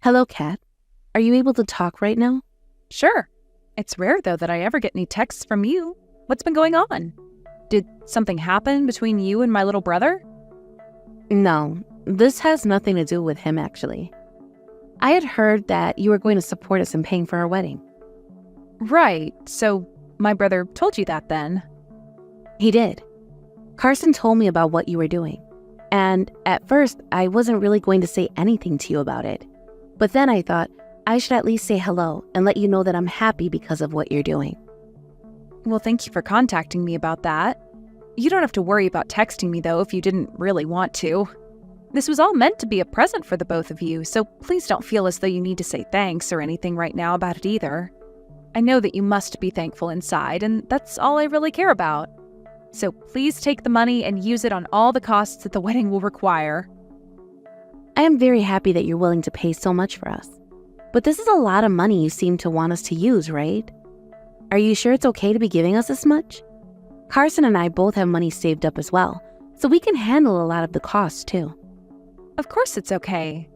Hello, Kat. Are you able to talk right now? Sure. It's rare, though, that I ever get any texts from you. What's been going on? Did something happen between you and my little brother? No, this has nothing to do with him, actually. I had heard that you were going to support us in paying for our wedding. Right, so my brother told you that then? He did. Carson told me about what you were doing. And at first, I wasn't really going to say anything to you about it. But then I thought I should at least say hello and let you know that I'm happy because of what you're doing. Well, thank you for contacting me about that. You don't have to worry about texting me, though, if you didn't really want to. This was all meant to be a present for the both of you, so please don't feel as though you need to say thanks or anything right now about it either. I know that you must be thankful inside, and that's all I really care about. So please take the money and use it on all the costs that the wedding will require. I am very happy that you're willing to pay so much for us. But this is a lot of money you seem to want us to use, right? Are you sure it's okay to be giving us this much? Carson and I both have money saved up as well, so we can handle a lot of the costs too. Of course it's okay.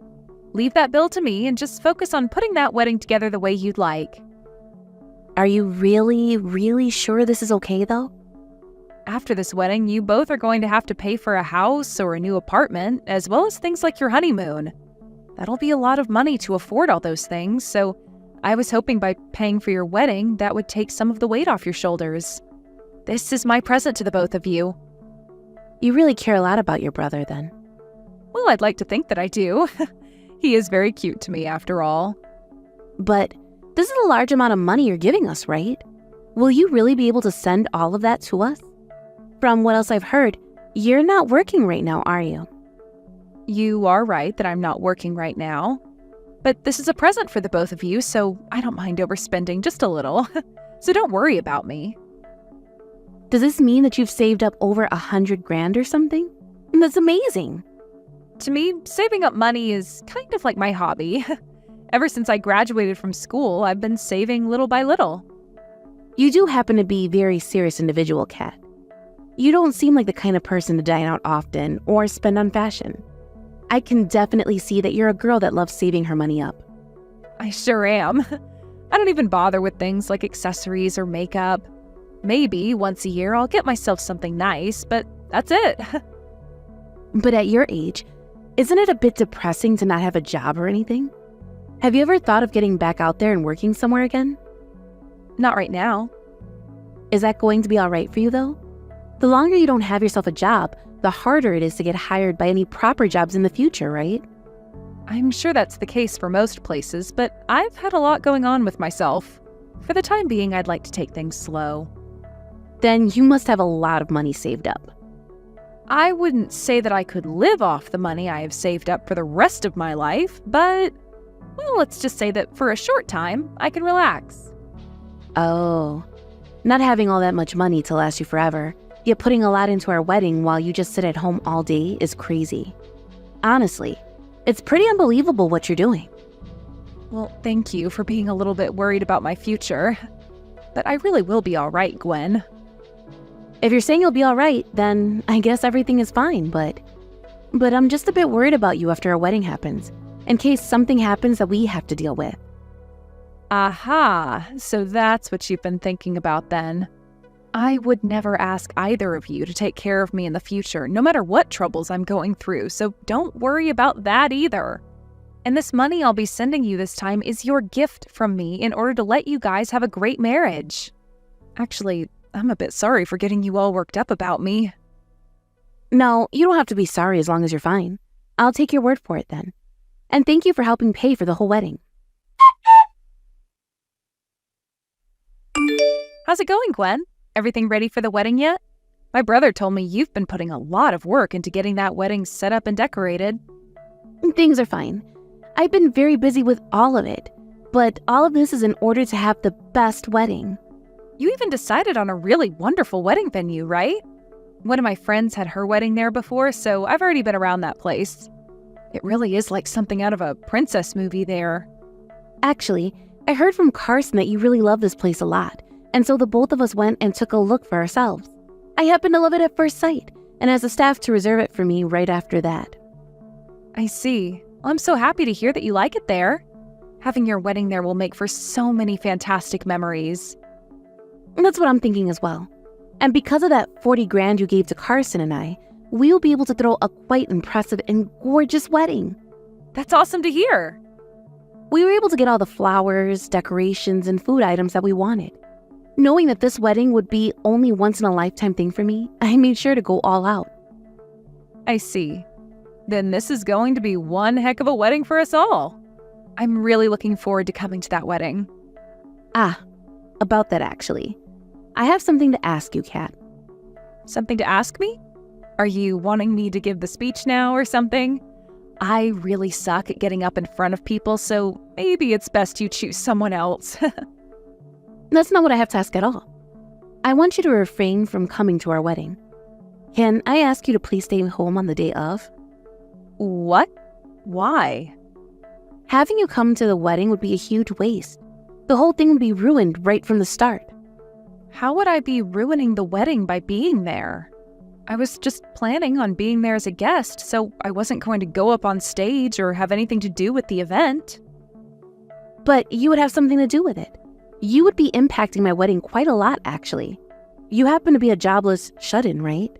Leave that bill to me and just focus on putting that wedding together the way you'd like. Are you really sure this is okay though? After this wedding, you both are going to have to pay for a house or a new apartment, as well as things like your honeymoon. That'll be a lot of money to afford all those things, so I was hoping by paying for your wedding, that would take some of the weight off your shoulders. This is my present to the both of you. You really care a lot about your brother then. Well, I'd like to think that I do. He is very cute to me, after all. But this is a large amount of money you're giving us, right? Will you really be able to send all of that to us? From what else I've heard, you're not working right now, are you? You are right that I'm not working right now. But this is a present for the both of you, so I don't mind overspending just a little. So don't worry about me. Does this mean that you've saved up over $100,000 or something? That's amazing. To me, saving up money is kind of like my hobby. Ever since I graduated from school, I've been saving little by little. You do happen to be a very serious individual, Kat. You don't seem like the kind of person to dine out often or spend on fashion. I can definitely see that you're a girl that loves saving her money up. I sure am. I don't even bother with things like accessories or makeup. Maybe once a year I'll get myself something nice, but that's it. But at your age, isn't it a bit depressing to not have a job or anything? Have you ever thought of getting back out there and working somewhere again? Not right now. Is that going to be all right for you, though? The longer you don't have yourself a job, the harder it is to get hired by any proper jobs in the future, right? I'm sure that's the case for most places, but I've had a lot going on with myself. For the time being, I'd like to take things slow. Then you must have a lot of money saved up. I wouldn't say that I could live off the money I have saved up for the rest of my life, but, well, let's just say that for a short time, I can relax. Oh, not having all that much money to last you forever, yet putting a lot into our wedding while you just sit at home all day is crazy. Honestly, it's pretty unbelievable what you're doing. Well, thank you for being a little bit worried about my future. But I really will be all right, Gwen. If you're saying you'll be all right, then I guess everything is fine, but I'm just a bit worried about you after our wedding happens, in case something happens that we have to deal with. Aha, so that's what you've been thinking about then. I would never ask either of you to take care of me in the future, no matter what troubles I'm going through, so don't worry about that either. And this money I'll be sending you this time is your gift from me in order to let you guys have a great marriage. Actually, I'm a bit sorry for getting you all worked up about me. No, you don't have to be sorry as long as you're fine. I'll take your word for it then. And thank you for helping pay for the whole wedding. How's it going, Gwen? Everything ready for the wedding yet? My brother told me you've been putting a lot of work into getting that wedding set up and decorated. Things are fine. I've been very busy with all of it, but all of this is in order to have the best wedding. You even decided on a really wonderful wedding venue, right? One of my friends had her wedding there before, so I've already been around that place. It really is like something out of a princess movie there. Actually, I heard from Carson that you really love this place a lot, and so the both of us went and took a look for ourselves. I happened to love it at first sight, and asked the staff to reserve it for me right after that. I see. Well, I'm so happy to hear that you like it there. Having your wedding there will make for so many fantastic memories. That's what I'm thinking as well. And because of that 40 grand you gave to Carson and I, we'll be able to throw a quite impressive and gorgeous wedding. That's awesome to hear. We were able to get all the flowers, decorations, and food items that we wanted. Knowing that this wedding would be only once-in-a-lifetime thing for me, I made sure to go all out. I see. Then this is going to be one heck of a wedding for us all. I'm really looking forward to coming to that wedding. About that actually. I have something to ask you, Kat. Something to ask me? Are you wanting me to give the speech now or something? I really suck at getting up in front of people, so maybe it's best you choose someone else. That's not what I have to ask at all. I want you to refrain from coming to our wedding. Can I ask you to please stay home on the day of? What? Why? Having you come to the wedding would be a huge waste. The whole thing would be ruined right from the start. How would I be ruining the wedding by being there? I was just planning on being there as a guest, so I wasn't going to go up on stage or have anything to do with the event. But you would have something to do with it. You would be impacting my wedding quite a lot, actually. You happen to be a jobless shut-in, right?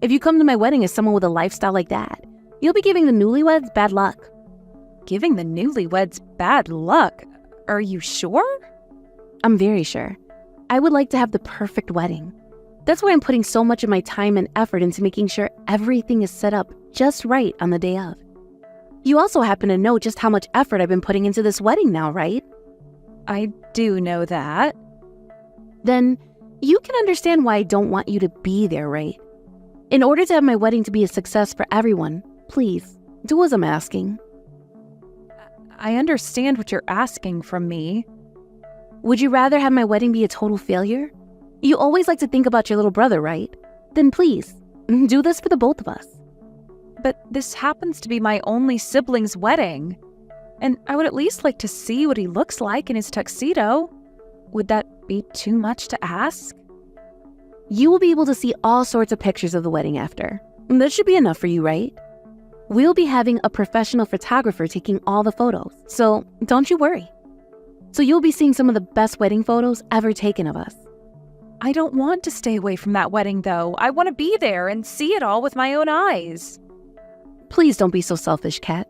If you come to my wedding as someone with a lifestyle like that, you'll be giving the newlyweds bad luck. Giving the newlyweds bad luck? Are you sure? I'm very sure. I would like to have the perfect wedding. That's why I'm putting so much of my time and effort into making sure everything is set up just right on the day of. You also happen to know just how much effort I've been putting into this wedding now, right? I do know that. Then you can understand why I don't want you to be there, right? In order to have my wedding to be a success for everyone, please, do as I'm asking. I understand what you're asking from me. Would you rather have my wedding be a total failure? You always like to think about your little brother, right? Then please, do this for the both of us. But this happens to be my only sibling's wedding. And I would at least like to see what he looks like in his tuxedo. Would that be too much to ask? You will be able to see all sorts of pictures of the wedding after. That should be enough for you, right? We'll be having a professional photographer taking all the photos, so don't you worry. So you'll be seeing some of the best wedding photos ever taken of us. I don't want to stay away from that wedding, though. I want to be there and see it all with my own eyes. Please don't be so selfish, Kat.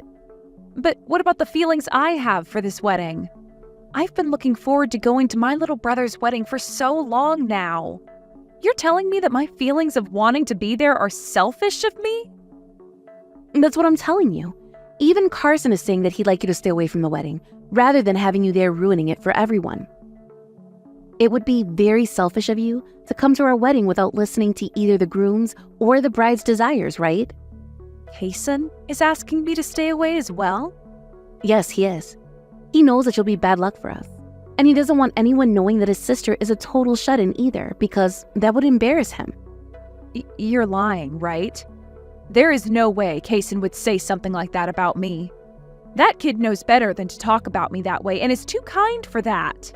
But what about the feelings I have for this wedding? I've been looking forward to going to my little brother's wedding for so long now. You're telling me that my feelings of wanting to be there are selfish of me? That's what I'm telling you. Even Carson is saying that he'd like you to stay away from the wedding, rather than having you there ruining it for everyone. It would be very selfish of you to come to our wedding without listening to either the groom's or the bride's desires, right? Kason is asking me to stay away as well? Yes, he is. He knows that you'll be bad luck for us. And he doesn't want anyone knowing that his sister is a total shut-in either, because that would embarrass him. You're lying, right? There is no way Kason would say something like that about me. That kid knows better than to talk about me that way and is too kind for that.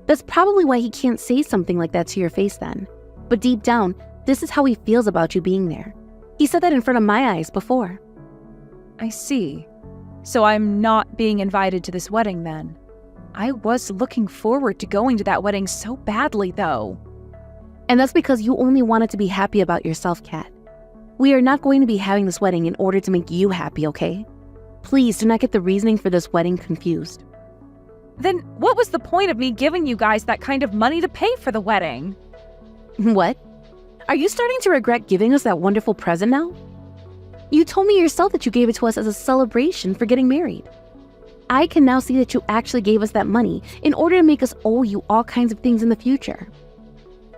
That's probably why he can't say something like that to your face then. But deep down, this is how he feels about you being there. He said that in front of my eyes before. I see. So I'm not being invited to this wedding then. I was looking forward to going to that wedding so badly, though. And that's because you only wanted to be happy about yourself, Kat. We are not going to be having this wedding in order to make you happy, okay? Please do not get the reasoning for this wedding confused. Then what was the point of me giving you guys that kind of money to pay for the wedding? What? Are you starting to regret giving us that wonderful present now? You told me yourself that you gave it to us as a celebration for getting married. I can now see that you actually gave us that money in order to make us owe you all kinds of things in the future.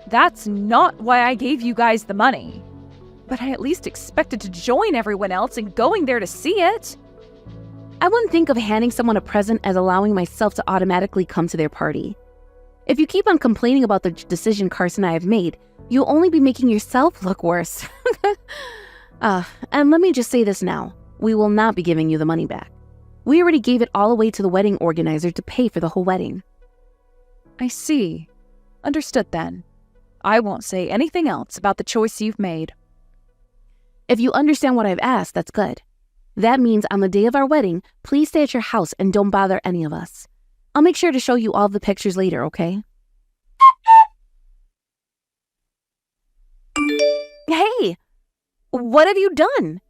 That's not why I gave you guys the money. But I at least expected to join everyone else in going there to see it. I wouldn't think of handing someone a present as allowing myself to automatically come to their party. If you keep on complaining about the decision Carson and I have made, you'll only be making yourself look worse. And let me just say this now. We will not be giving you the money back. We already gave it all away to the wedding organizer to pay for the whole wedding. I see. Understood then. I won't say anything else about the choice you've made. If you understand what I've asked, that's good. That means on the day of our wedding, please stay at your house and don't bother any of us. I'll make sure to show you all the pictures later, okay? Hey! What have you done?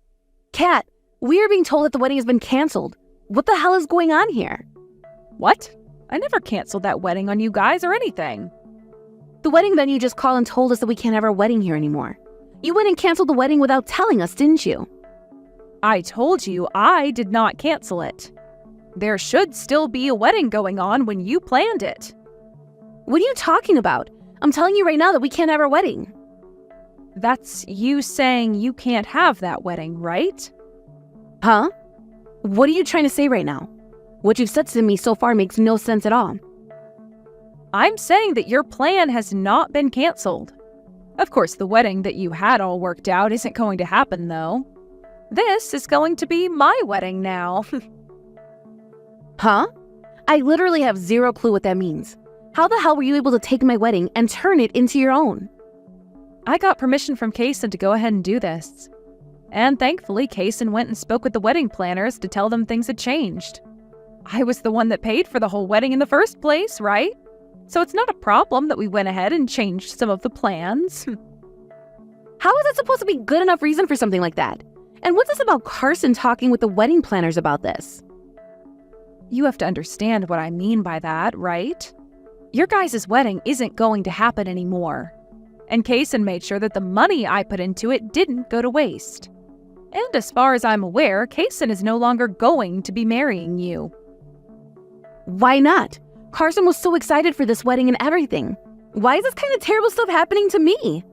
Kat, we are being told that the wedding has been canceled. What the hell is going on here? What? I never canceled that wedding on you guys or anything. The wedding venue just called and told us that we can't have our wedding here anymore. You went and canceled the wedding without telling us, didn't you? I told you I did not cancel it. There should still be a wedding going on when you planned it. What are you talking about? I'm telling you right now that we can't have our wedding. That's you saying you can't have that wedding, right? Huh? What are you trying to say right now? What you've said to me so far makes no sense at all. I'm saying that your plan has not been canceled. Of course, the wedding that you had all worked out isn't going to happen, though. This is going to be my wedding now. Huh? I literally have zero clue what that means. How the hell were you able to take my wedding and turn it into your own? I got permission from Kaysen to go ahead and do this. And thankfully, Kaysen went and spoke with the wedding planners to tell them things had changed. I was the one that paid for the whole wedding in the first place, right? So it's not a problem that we went ahead and changed some of the plans. How is that supposed to be good enough reason for something like that? And what's this about Carson talking with the wedding planners about this? You have to understand what I mean by that, right? Your guys' wedding isn't going to happen anymore. And Kaysen made sure that the money I put into it didn't go to waste. And as far as I'm aware, Kaysen is no longer going to be marrying you. Why not? Carson was so excited for this wedding and everything. Why is this kind of terrible stuff happening to me?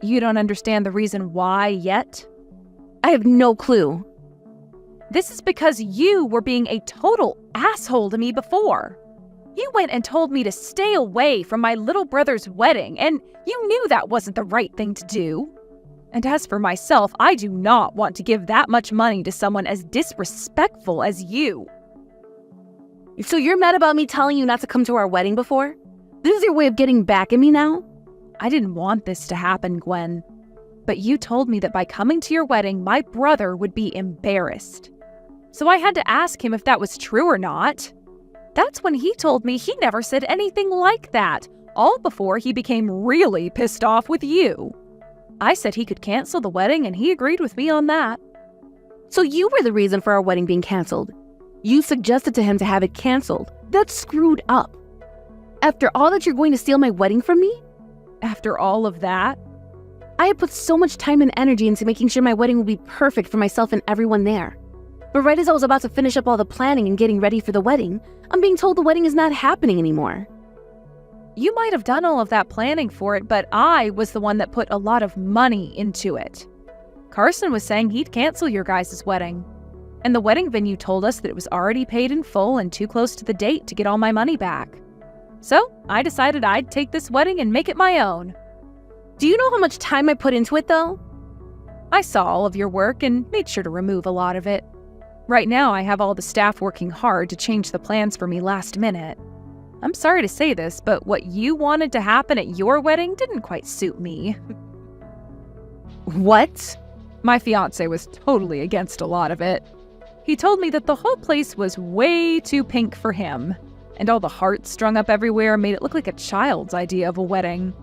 You don't understand the reason why yet? I have no clue. This is because you were being a total asshole to me before. You went and told me to stay away from my little brother's wedding, and you knew that wasn't the right thing to do. And as for myself, I do not want to give that much money to someone as disrespectful as you. So you're mad about me telling you not to come to our wedding before? This is your way of getting back at me now? I didn't want this to happen, Gwen. But you told me that by coming to your wedding, my brother would be embarrassed. So I had to ask him if that was true or not. That's when he told me he never said anything like that, all before he became really pissed off with you. I said he could cancel the wedding, and he agreed with me on that. So you were the reason for our wedding being canceled. You suggested to him to have it canceled. That's screwed up. After all that, you're going to steal my wedding from me? After all of that? I had put so much time and energy into making sure my wedding would be perfect for myself and everyone there. But right as I was about to finish up all the planning and getting ready for the wedding, I'm being told the wedding is not happening anymore. You might have done all of that planning for it, but I was the one that put a lot of money into it. Carson was saying he'd cancel your guys' wedding. And the wedding venue told us that it was already paid in full and too close to the date to get all my money back. So I decided I'd take this wedding and make it my own. Do you know how much time I put into it, though? I saw all of your work and made sure to remove a lot of it. Right now, I have all the staff working hard to change the plans for me last minute. I'm sorry to say this, but what you wanted to happen at your wedding didn't quite suit me. What? My fiancé was totally against a lot of it. He told me that the whole place was way too pink for him, and all the hearts strung up everywhere made it look like a child's idea of a wedding.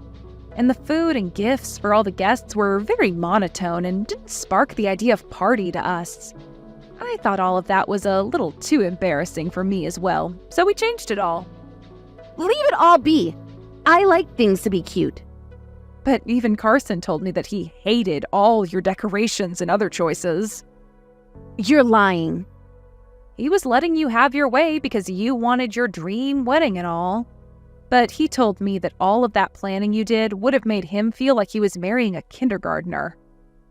And the food and gifts for all the guests were very monotone and didn't spark the idea of party to us. I thought all of that was a little too embarrassing for me as well, so we changed it all. Leave it all be. I like things to be cute. But even Carson told me that he hated all your decorations and other choices. You're lying. He was letting you have your way because you wanted your dream wedding and all. But he told me that all of that planning you did would have made him feel like he was marrying a kindergartner.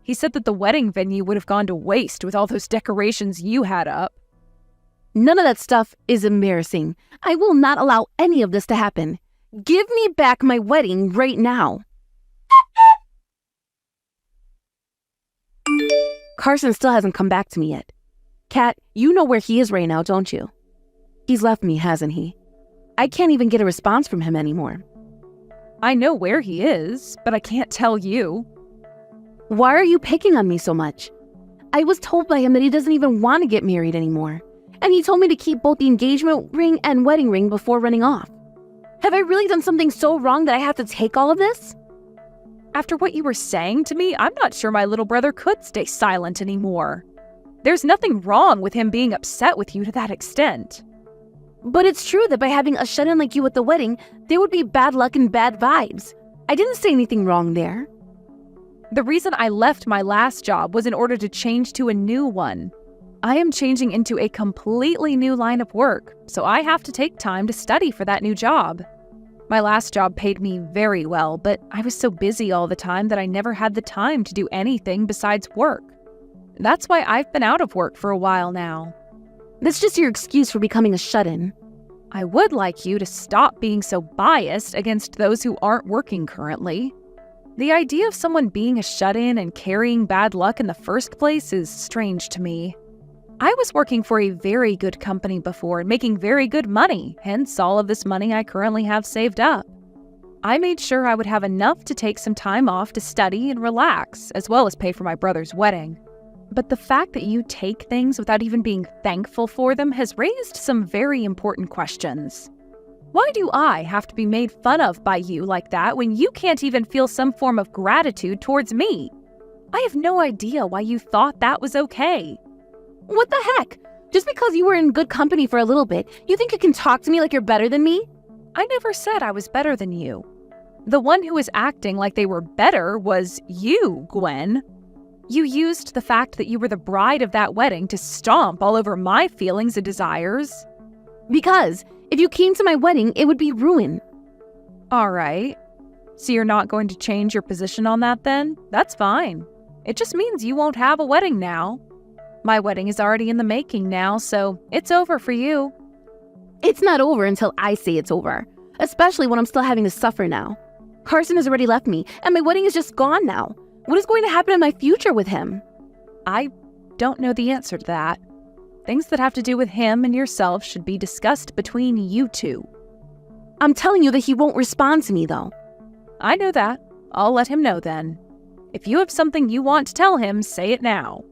He said that the wedding venue would have gone to waste with all those decorations you had up. None of that stuff is embarrassing. I will not allow any of this to happen. Give me back my wedding right now. Carson still hasn't come back to me yet. Kat, you know where he is right now, don't you? He's left me, hasn't he? I can't even get a response from him anymore. I know where he is, but I can't tell you. Why are you picking on me so much? I was told by him that he doesn't even want to get married anymore. And he told me to keep both the engagement ring and wedding ring before running off. Have I really done something so wrong that I have to take all of this? After what you were saying to me, I'm not sure my little brother could stay silent anymore. There's nothing wrong with him being upset with you to that extent. But it's true that by having a shut-in like you at the wedding, there would be bad luck and bad vibes. I didn't say anything wrong there. The reason I left my last job was in order to change to a new one. I am changing into a completely new line of work, so I have to take time to study for that new job. My last job paid me very well, but I was so busy all the time that I never had the time to do anything besides work. That's why I've been out of work for a while now. That's just your excuse for becoming a shut-in. I would like you to stop being so biased against those who aren't working currently. The idea of someone being a shut-in and carrying bad luck in the first place is strange to me. I was working for a very good company before and making very good money, hence all of this money I currently have saved up. I made sure I would have enough to take some time off to study and relax, as well as pay for my brother's wedding. But the fact that you take things without even being thankful for them has raised some very important questions. Why do I have to be made fun of by you like that when you can't even feel some form of gratitude towards me? I have no idea why you thought that was okay. What the heck? Just because you were in good company for a little bit, you think you can talk to me like you're better than me? I never said I was better than you. The one who was acting like they were better was you, Gwen. You used the fact that you were the bride of that wedding to stomp all over my feelings and desires. Because if you came to my wedding, it would be ruin. All right. So you're not going to change your position on that then? That's fine. It just means you won't have a wedding now. My wedding is already in the making now, so it's over for you. It's not over until I say it's over, especially when I'm still having to suffer now. Carson has already left me, and my wedding is just gone now. What is going to happen in my future with him? I don't know the answer to that. Things that have to do with him and yourself should be discussed between you two. I'm telling you that he won't respond to me, though. I know that. I'll let him know then. If you have something you want to tell him, say it now.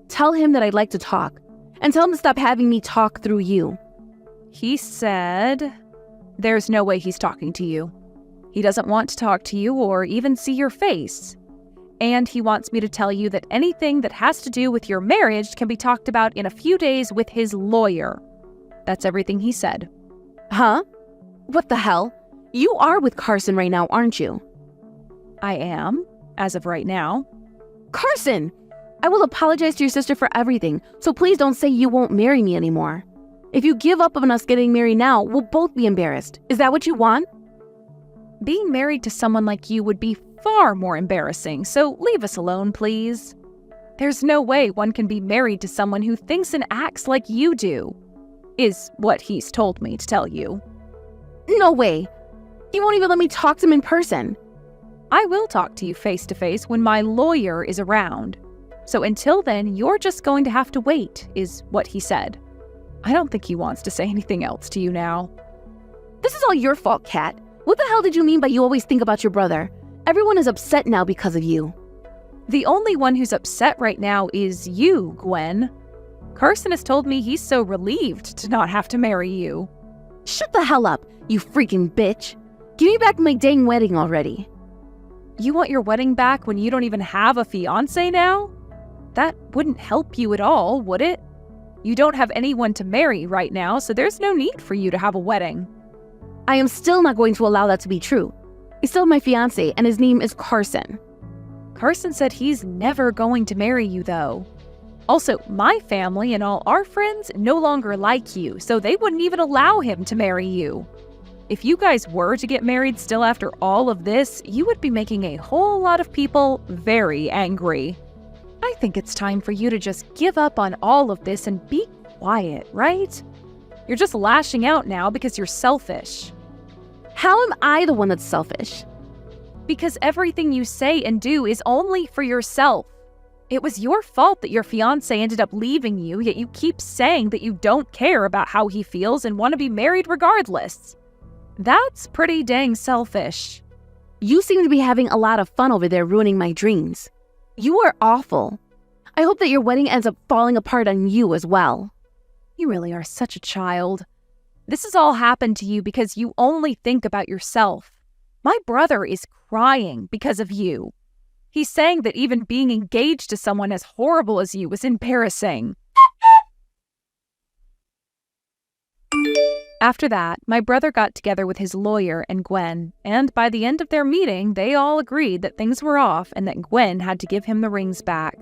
Tell him that I'd like to talk, and tell him to stop having me talk through you. He said there's no way he's talking to you. He doesn't want to talk to you or even see your face. And he wants me to tell you that anything that has to do with your marriage can be talked about in a few days with his lawyer. That's everything he said. Huh? What the hell? You are with Carson right now, aren't you? I am, as of right now. Carson! I will apologize to your sister for everything, so please don't say you won't marry me anymore. If you give up on us getting married now, we'll both be embarrassed. Is that what you want? Being married to someone like you would be far more embarrassing, so leave us alone, please. There's no way one can be married to someone who thinks and acts like you do, is what he's told me to tell you. No way. He won't even let me talk to him in person. I will talk to you face to face when my lawyer is around. So until then, you're just going to have to wait, is what he said. I don't think he wants to say anything else to you now. This is all your fault, Kat. What the hell did you mean by you always think about your brother? Everyone is upset now because of you. The only one who's upset right now is you, Gwen. Carson has told me he's so relieved to not have to marry you. Shut the hell up, you freaking bitch. Give me back my dang wedding already. You want your wedding back when you don't even have a fiancé now? That wouldn't help you at all, would it? You don't have anyone to marry right now, so there's no need for you to have a wedding. I am still not going to allow that to be true. He's still my fiancé, and his name is Carson. Carson said he's never going to marry you, though. Also, my family and all our friends no longer like you, so they wouldn't even allow him to marry you. If you guys were to get married still after all of this, you would be making a whole lot of people very angry. I think it's time for you to just give up on all of this and be quiet, right? You're just lashing out now because you're selfish. How am I the one that's selfish? Because everything you say and do is only for yourself. It was your fault that your fiancé ended up leaving you, yet you keep saying that you don't care about how he feels and want to be married regardless. That's pretty dang selfish. You seem to be having a lot of fun over there ruining my dreams. You are awful. I hope that your wedding ends up falling apart on you as well. You really are such a child. This has all happened to you because you only think about yourself. My brother is crying because of you. He's saying that even being engaged to someone as horrible as you was embarrassing. After that, my brother got together with his lawyer and Gwen, and by the end of their meeting, they all agreed that things were off and that Gwen had to give him the rings back.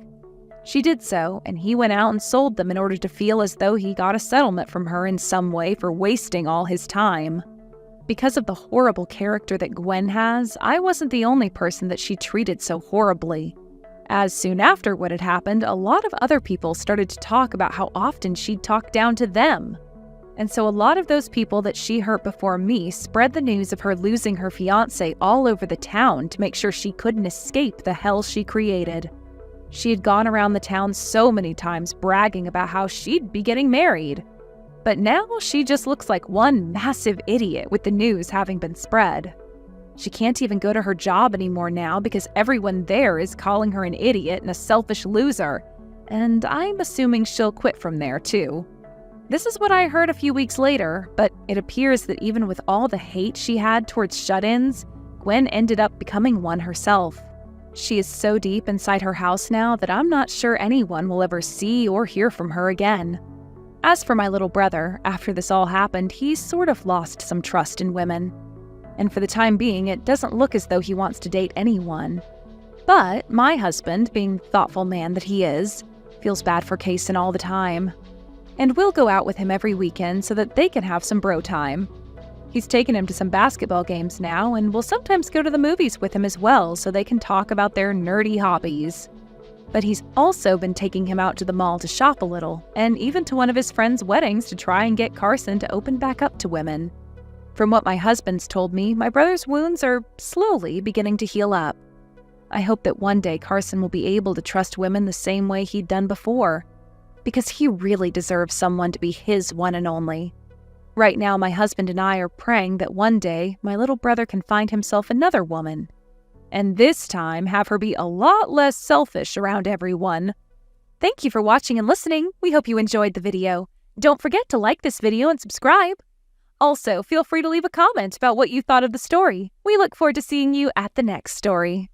She did so, and he went out and sold them in order to feel as though he got a settlement from her in some way for wasting all his time. Because of the horrible character that Gwen has, I wasn't the only person that she treated so horribly. As soon after what had happened, a lot of other people started to talk about how often she'd talk down to them. And so a lot of those people that she hurt before me spread the news of her losing her fiancé all over the town to make sure she couldn't escape the hell she created. She had gone around the town so many times bragging about how she'd be getting married. But now she just looks like one massive idiot with the news having been spread. She can't even go to her job anymore now because everyone there is calling her an idiot and a selfish loser. And I'm assuming she'll quit from there too. This is what I heard a few weeks later, but it appears that even with all the hate she had towards shut-ins, Gwen ended up becoming one herself. She is so deep inside her house now that I'm not sure anyone will ever see or hear from her again. As for my little brother, after this all happened, he's sort of lost some trust in women. And for the time being, it doesn't look as though he wants to date anyone. But my husband, being the thoughtful man that he is, feels bad for Kaysen all the time. And we'll go out with him every weekend so that they can have some bro time. He's taken him to some basketball games now, and we'll sometimes go to the movies with him as well so they can talk about their nerdy hobbies. But he's also been taking him out to the mall to shop a little, and even to one of his friends' weddings to try and get Carson to open back up to women. From what my husband's told me, my brother's wounds are slowly beginning to heal up. I hope that one day Carson will be able to trust women the same way he'd done before, because he really deserves someone to be his one and only. Right now, my husband and I are praying that one day my little brother can find himself another woman, and this time have her be a lot less selfish around everyone. Thank you for watching and listening. We hope you enjoyed the video. Don't forget to like this video and subscribe. Also, feel free to leave a comment about what you thought of the story. We look forward to seeing you at the next story.